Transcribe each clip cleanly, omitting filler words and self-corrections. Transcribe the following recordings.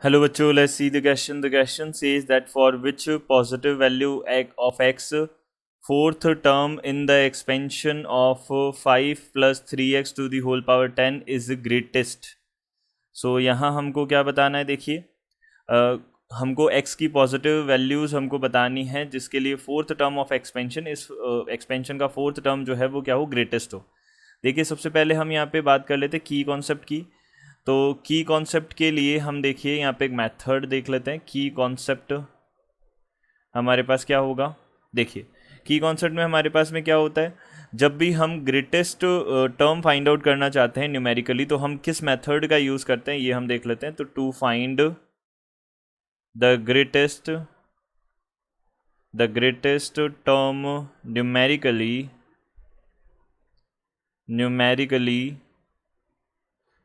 Hello बच्चों, let's see the question. The question says that for which positive value of x fourth term in the expansion of 5 plus 3x to the whole power 10 is the greatest. So यहाँ हमको क्या बताना है, देखिए हमको x की positive values हमको बतानी है जिसके लिए फोर्थ टर्म ऑफ एक्सपेंशन, इस एक्सपेंशन का फोर्थ टर्म जो है वो क्या हो, ग्रेटेस्ट हो. देखिए सबसे पहले हम यहाँ पे बात कर लेते हैं की कॉन्सेप्ट की. तो की कॉन्सेप्ट के लिए हम देखिए यहाँ पे एक मेथड देख लेते हैं. की कॉन्सेप्ट हमारे पास क्या होगा, देखिए की कॉन्सेप्ट में हमारे पास में क्या होता है, जब भी हम ग्रेटेस्ट टर्म फाइंड आउट करना चाहते हैं न्यूमेरिकली तो हम किस मेथड का यूज़ करते हैं ये हम देख लेते हैं. तो to find the greatest term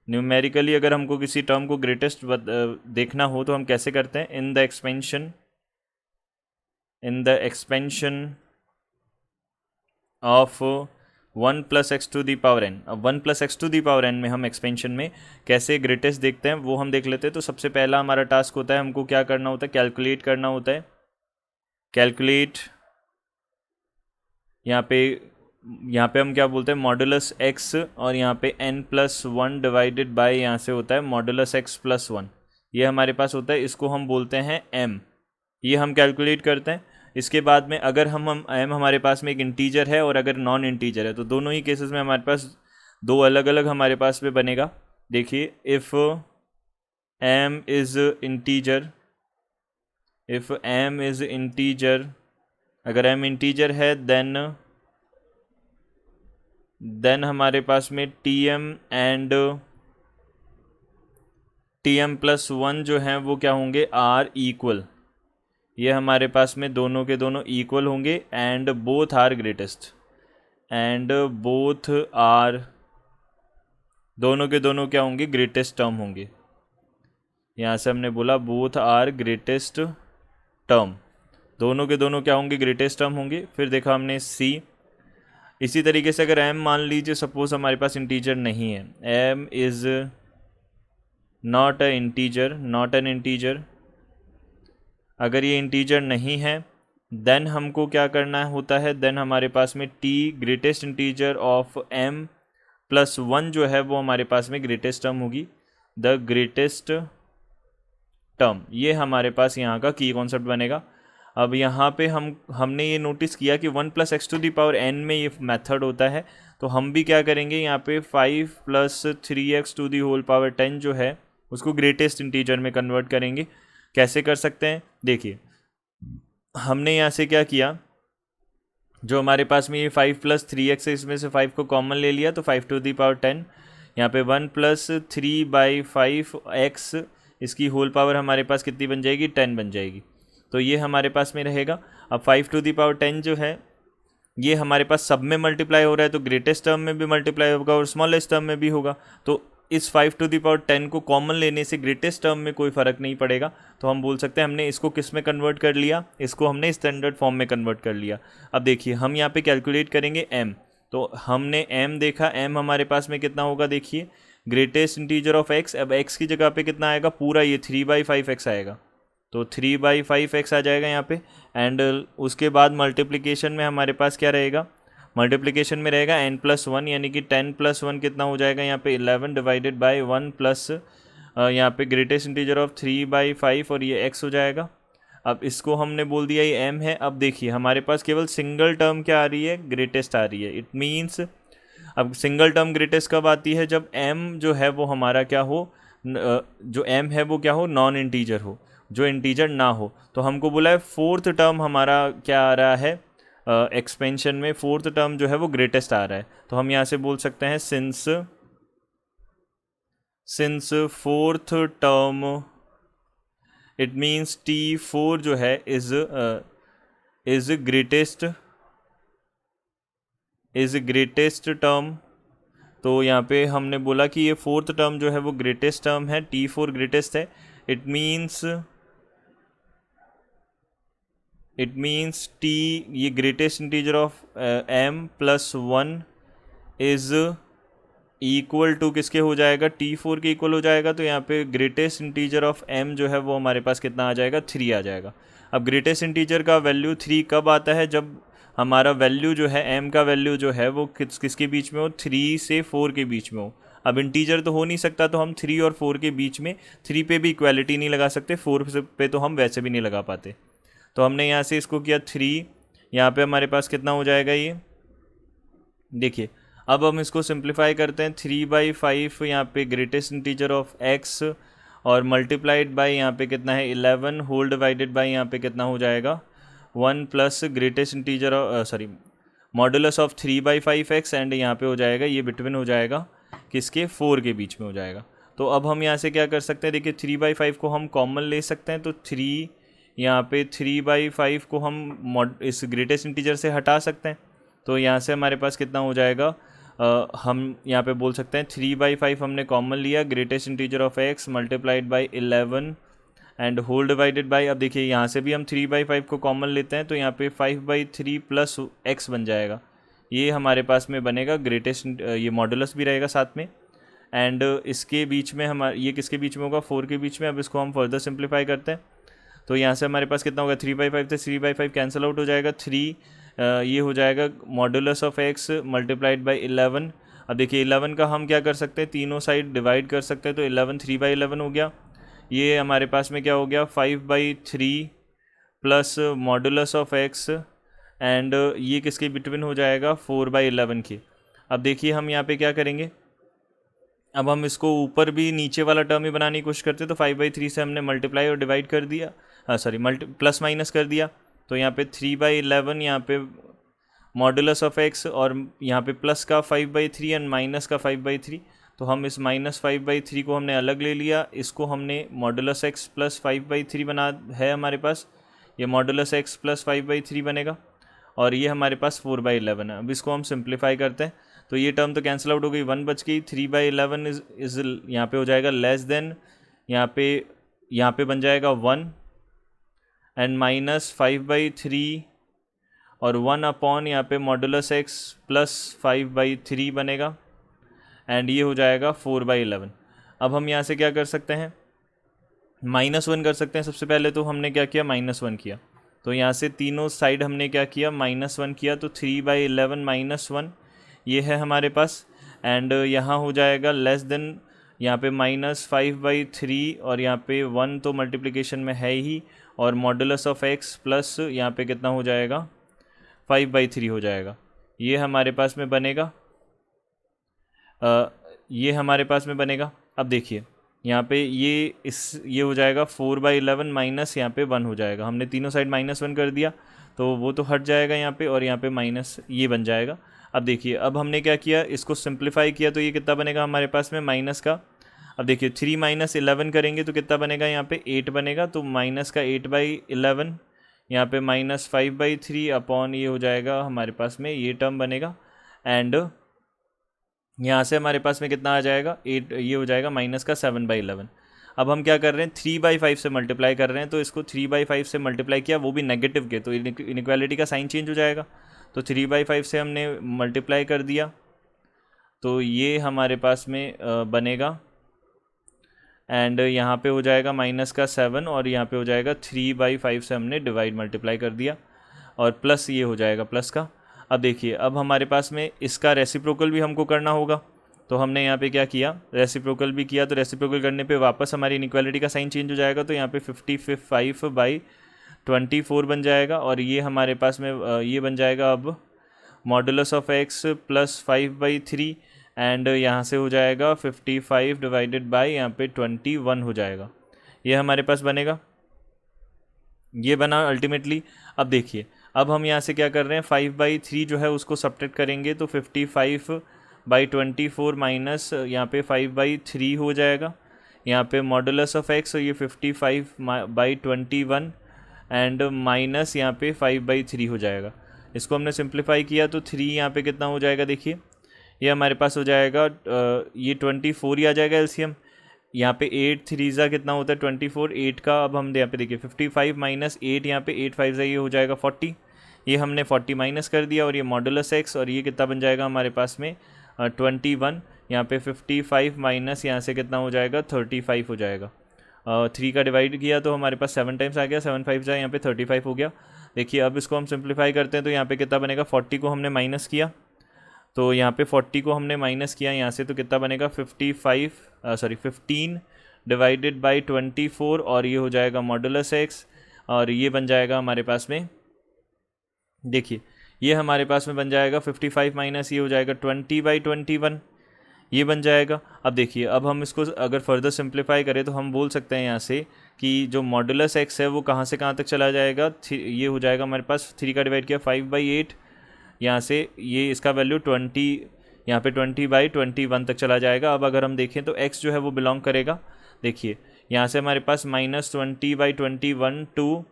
numerically अगर हमको किसी टर्म को ग्रेटेस्ट देखना हो तो हम कैसे करते हैं, in the expansion of 1 plus X to the power N. अब 1 plus X to the power N में हम एक्सपेंशन में कैसे ग्रेटेस्ट देखते हैं वो हम देख लेते हैं. तो सबसे पहला हमारा टास्क होता है, हमको क्या करना होता है, कैलकुलेट करना होता है. कैलकुलेट यहाँ पे हम क्या बोलते हैं, मॉडुलस एक्स, और यहाँ पे n plus one divided by यहाँ से होता है मॉडुलस एक्स प्लस वन. ये हमारे पास होता है, इसको हम बोलते हैं m. ये हम कैलकुलेट करते हैं. इसके बाद में अगर हम m हमारे पास में एक इंटीजर है और अगर नॉन इंटीजर है तो दोनों ही केसेस में हमारे पास दो अलग अलग हमारे पास में बनेगा. देखिए इफ़ m इज़ इंटीजर, अगर m इंटीजर है देन हमारे पास में टीएम प्लस वन जो हैं वो क्या होंगे, आर इक्वल. ये हमारे पास में दोनों के दोनों इक्वल होंगे एंड बोथ आर ग्रेटेस्ट. दोनों के दोनों क्या होंगे, ग्रेटेस्ट टर्म होंगे. यहाँ से हमने बोला बोथ आर ग्रेटेस्ट टर्म, दोनों के दोनों क्या होंगे, ग्रेटेस्ट टर्म होंगे. फिर देखा हमने सी. इसी तरीके से अगर m मान लीजिए सपोज हमारे पास इंटीजर नहीं है, m is not an integer, अगर ये इंटीजर नहीं है देन हमको क्या करना होता है, देन हमारे पास में t greatest integer of m plus one जो है वो हमारे पास में ग्रेटेस्ट टर्म होगी, द ग्रेटेस्ट टर्म. ये हमारे पास यहाँ का की कॉन्सेप्ट बनेगा. अब यहाँ पे हमने ये नोटिस किया कि 1 plus X to the power N में ये मेथड होता है. तो हम भी क्या करेंगे, यहाँ पे 5 plus 3x to the whole power 10 जो है उसको ग्रेटेस्ट इंटीजर में कन्वर्ट करेंगे. कैसे कर सकते हैं, देखिए हमने यहाँ से क्या किया, जो हमारे पास में ये 5 प्लस 3x है इसमें से 5 को कॉमन ले लिया तो 5 टू दी पावर 10. यहाँ पे 1 प्लस 3/5x, इसकी होल पावर हमारे पास कितनी बन जाएगी, 10 बन जाएगी. तो ये हमारे पास में रहेगा. अब 5 टू दी पावर 10 जो है ये हमारे पास सब में मल्टीप्लाई हो रहा है तो ग्रेटेस्ट टर्म में भी मल्टीप्लाई होगा और स्मॉलेस्ट टर्म में भी होगा. तो इस 5 टू दी पावर 10 को कॉमन लेने से ग्रेटेस्ट टर्म में कोई फ़र्क नहीं पड़ेगा. तो हम बोल सकते हैं हमने इसको किस में कन्वर्ट कर लिया, इसको हमने स्टैंडर्ड फॉर्म में कन्वर्ट कर लिया. अब देखिए हम यहाँ पे कैलकुलेट करेंगे m. तो हमने m देखा, m हमारे पास में कितना होगा, देखिए ग्रेटेस्ट इंटीजर ऑफ x. अब x की जगह पे कितना आएगा, पूरा ये 3/5x आएगा. तो 3/5x आ जाएगा यहाँ पे. एंड उसके बाद मल्टीप्लिकेशन में हमारे पास क्या रहेगा, मल्टीप्लिकेशन में रहेगा n प्लस वन, यानी कि 10 प्लस वन कितना हो जाएगा यहाँ पे 11 डिवाइडेड बाय 1 प्लस यहाँ पे ग्रेटेस्ट इंटीजर ऑफ 3/5 और ये x हो जाएगा. अब इसको हमने बोल दिया ये m है. अब देखिए हमारे पास केवल सिंगल टर्म क्या आ रही है, ग्रेटेस्ट आ रही है. इट मीन्स अब सिंगल टर्म ग्रेटेस्ट कब आती है, जब m जो है वो हमारा क्या हो, जो m है वो क्या हो, नॉन इंटीजर हो, जो इंटीजर ना हो. तो हमको बोला है फोर्थ टर्म हमारा क्या आ रहा है, एक्सपेंशन में फोर्थ टर्म जो है वो ग्रेटेस्ट आ रहा है. तो हम यहाँ से बोल सकते हैं since fourth term, it means T4 जो है इज ग्रेटेस्ट टर्म. तो यहाँ पे हमने बोला कि ये फोर्थ टर्म जो है वो ग्रेटेस्ट टर्म है, T4 ग्रेटेस्ट है. इट मीन्स t, ये greatest integer of m plus one is equal to किसके हो जाएगा, T4 के इक्वल हो जाएगा। तो यहाँ पे ग्रेटेस्ट इंटीजर ऑफ m जो है वो हमारे पास कितना आ जाएगा, 3 आ जाएगा। अब ग्रेटेस्ट इंटीजर का वैल्यू 3 कब आता है, जब हमारा वैल्यू जो है m का वैल्यू जो है वो किसके बीच में हो, 3 से 4 के बीच में हो। अब इंटीजर तो हो नहीं सकता, तो हम 3 और 4 के बीच में 3 पे भी इक्वालिटी नहीं लगा सकते, 4 पे तो हम वैसे भी नहीं लगा पाते। तो हमने यहाँ से इसको किया 3, यहाँ पे हमारे पास कितना हो जाएगा ये देखिए। अब हम इसको सिंप्लीफाई करते हैं, 3/5 यहाँ पे ग्रेटेस्ट इंटीजर ऑफ x और मल्टीप्लाइड बाय यहाँ पे कितना है 11 होल डिवाइडेड बाय यहाँ पे कितना हो जाएगा 1 plus greatest integer sorry modulus of 3/5x and यहाँ पे हो जाएगा ये बिटवीन हो जाएगा किसके 4 के बीच में हो जाएगा। तो अब हम यहाँ से क्या कर सकते हैं, देखिए 3/5 को हम कॉमन ले सकते हैं, तो 3 यहाँ पे 3/5 को हम इस ग्रेटेस्ट इंटीजर से हटा सकते हैं। तो यहाँ से हमारे पास कितना हो जाएगा, हम यहाँ पे बोल सकते हैं 3/5 हमने कॉमन लिया, greatest integer of x multiplied by 11 and whole divided by, अब देखिए यहाँ से भी हम 3/5 को कॉमन लेते हैं, तो यहाँ पे 5/3 प्लस x बन जाएगा। ये हमारे पास में बनेगा ग्रेटेस्ट, ये मॉडुलस भी रहेगा साथ में, एंड इसके बीच में ये किसके बीच में होगा, 4 के बीच में। अब इसको हम फर्दर सिंप्लीफाई करते हैं, तो यहाँ से हमारे पास कितना होगा 3/5 से 3/5 कैंसिल आउट हो जाएगा, 3 ये हो जाएगा modulus of x multiplied by 11। अब देखिए 11 का हम क्या कर सकते हैं, तीनों साइड डिवाइड कर सकते हैं, तो 11 3/11 हो गया। ये हमारे पास में क्या हो गया 5/3 plus modulus of x and ये किसके बिटवीन हो जाएगा 4/11 के। अब देखिए हम यहाँ पे क्या करेंगे, अब हम इसको ऊपर भी नीचे वाला टर्म ही बनाने की कोशिश करते हैं, तो 5/3 से हमने मल्टीप्लाई और डिवाइड कर दिया, प्लस माइनस कर दिया। तो यहाँ पे 3/11 यहाँ पे मॉडुलस ऑफ x और यहाँ पे प्लस का 5/3 एंड माइनस का 5/3, तो हम इस -5/3 को हमने अलग ले लिया, इसको हमने मॉडुलस x प्लस 5/3 बना है हमारे पास, ये मॉडुलस x प्लस 5/3 बनेगा और ये हमारे पास 4/11 है। अब इसको हम सिंप्लीफाई करते हैं, तो ये टर्म तो कैंसिल आउट हो गई, 1 बच गई, 3/11 इज यहाँ पे हो जाएगा लेस देन, यहाँ पे बन जाएगा 1 एंड -5/3 और 1 अपॉन यहाँ पे मॉडुलस x प्लस 5/3 बनेगा एंड ये हो जाएगा 4/11। अब हम यहाँ से क्या कर सकते हैं, -1 कर सकते हैं। सबसे पहले तो हमने क्या किया, -1 किया, तो यहाँ से तीनों साइड हमने क्या किया -1 किया, तो 3/11 -1 ये है हमारे पास, एंड यहाँ हो जाएगा लेस देन, यहाँ पे -5/3 और यहाँ पे 1 तो मल्टीप्लिकेशन में है ही, और मॉडुलस ऑफ x प्लस यहाँ पे कितना हो जाएगा 5/3 हो जाएगा। ये हमारे पास में बनेगा, ये हमारे पास में बनेगा। अब देखिए यहाँ पे ये हो जाएगा 4/11 माइनस यहाँ पे 1 हो जाएगा, हमने तीनों साइड -1 कर दिया, तो वो तो हट जाएगा यहाँ पे, और यहाँ पे माइनस ये बन जाएगा। अब देखिए अब हमने क्या किया, इसको सिंप्लीफाई किया, तो ये कितना बनेगा हमारे पास में माइनस का, अब देखिए 3 - 11 करेंगे तो कितना बनेगा, यहाँ पे 8 बनेगा, तो माइनस का 8/11 यहाँ पे -5/3 अपॉन ये हो जाएगा हमारे पास में ये टर्म बनेगा, एंड यहाँ से हमारे पास में कितना आ जाएगा 8, ये हो जाएगा माइनस का 7/11। अब हम क्या कर रहे हैं 3/5 से मल्टीप्लाई कर रहे हैं, तो इसको 3/5 से मल्टीप्लाई किया, वो भी नेगेटिव के, तो इनइक्वालिटी का साइन चेंज हो जाएगा, तो 3/5 से हमने मल्टीप्लाई कर दिया, तो ये हमारे पास में बनेगा, एंड यहाँ पे हो जाएगा माइनस का 7 और यहाँ पे हो जाएगा 3/5 से हमने डिवाइड मल्टीप्लाई कर दिया, और प्लस ये हो जाएगा प्लस का। अब देखिए अब हमारे पास में इसका रेसिप्रोकल भी हमको करना होगा, तो हमने यहाँ पे क्या किया, रेसिप्रोकल भी किया, तो रेसिप्रोकल करने पे वापस हमारी इनइक्वालिटी का साइन चेंज हो जाएगा, तो यहाँ पे 55/24 बन जाएगा, और ये हमारे पास में ये बन जाएगा अब modulus of x plus 5/3 and यहाँ से हो जाएगा 55 डिवाइडेड बाई यहाँ पे 21 हो जाएगा, ये हमारे पास बनेगा, ये बना अल्टीमेटली। अब देखिए अब हम यहाँ से क्या कर रहे हैं 5/3 जो है उसको सब्ट्रैक्ट करेंगे, तो 55/24 माइनस यहाँ पे 5/3 हो जाएगा, यहाँ पे मॉडुलस ऑफ x ये 55/21 एंड माइनस यहाँ पे 5/3 हो जाएगा। इसको हमने सिंप्लीफाई किया, तो 3 यहाँ पे कितना हो जाएगा, देखिए ये हमारे पास हो जाएगा ये 24 ही आ जाएगा एलसीएम, यहाँ पे 8 3 कितना होता है 24, 8 का अब हम यहाँ पे देखिए 55 माइनस 8, यहाँ पे 8 5 ये हो जाएगा 40, ये हमने 40 माइनस कर दिया, और ये मॉडुलस x और ये कितना बन जाएगा हमारे पास में 21, यहाँ पे 55 माइनस यहाँ से कितना हो जाएगा 35 हो जाएगा। 3 का डिवाइड किया तो हमारे पास 7 टाइम्स आ गया, 7 5 जाए यहाँ पे 35 हो गया। देखिए अब इसको हम सिंप्लीफाई करते हैं तो यहाँ पे कितना बनेगा, 40 को हमने माइनस किया तो यहाँ पे 40 को हमने माइनस किया यहाँ से तो कितना बनेगा 15 डिवाइडेड बाई 24 और ये हो जाएगा मॉडुलस एक्स और ये बन जाएगा हमारे पास में, देखिए ये हमारे पास में बन जाएगा 55 माइनस ये हो जाएगा 20/21 ये बन जाएगा। अब देखिए अब हम इसको अगर फर्दर सिंप्लीफाई करें तो हम बोल सकते हैं यहाँ से कि जो मॉडुलस एक्स है वो कहाँ से कहाँ तक चला जाएगा, ये हो जाएगा हमारे पास 3 का डिवाइड किया 5/8 यहाँ से ये इसका वैल्यू 20 यहाँ पे 20/21 तक चला जाएगा। अब अगर हम देखें तो x जो है वो बिलोंग करेगा, देखिए यहाँ से हमारे पास -20/21 टू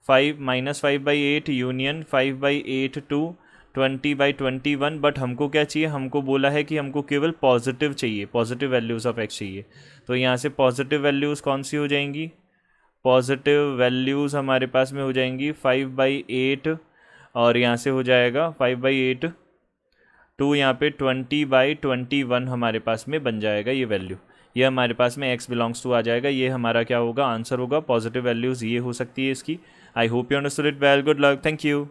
5/8 यूनियन 5/8 टू 20/21। बट हमको क्या चाहिए, हमको बोला है कि हमको केवल पॉजिटिव चाहिए, पॉजिटिव वैल्यूज़ ऑफ x चाहिए। तो यहाँ से पॉजिटिव वैल्यूज़ कौन सी हो जाएंगी, पॉजिटिव वैल्यूज़ हमारे पास में हो जाएंगी 5/8 और यहाँ से हो जाएगा 5/8 टू यहाँ पे 20/21 हमारे पास में बन जाएगा ये वैल्यू। ये हमारे पास में x बिलोंग्स टू आ जाएगा, ये हमारा क्या होगा आंसर होगा, पॉजिटिव वैल्यूज़ ये हो सकती है इसकी। I hope you understood it well, good luck, thank you.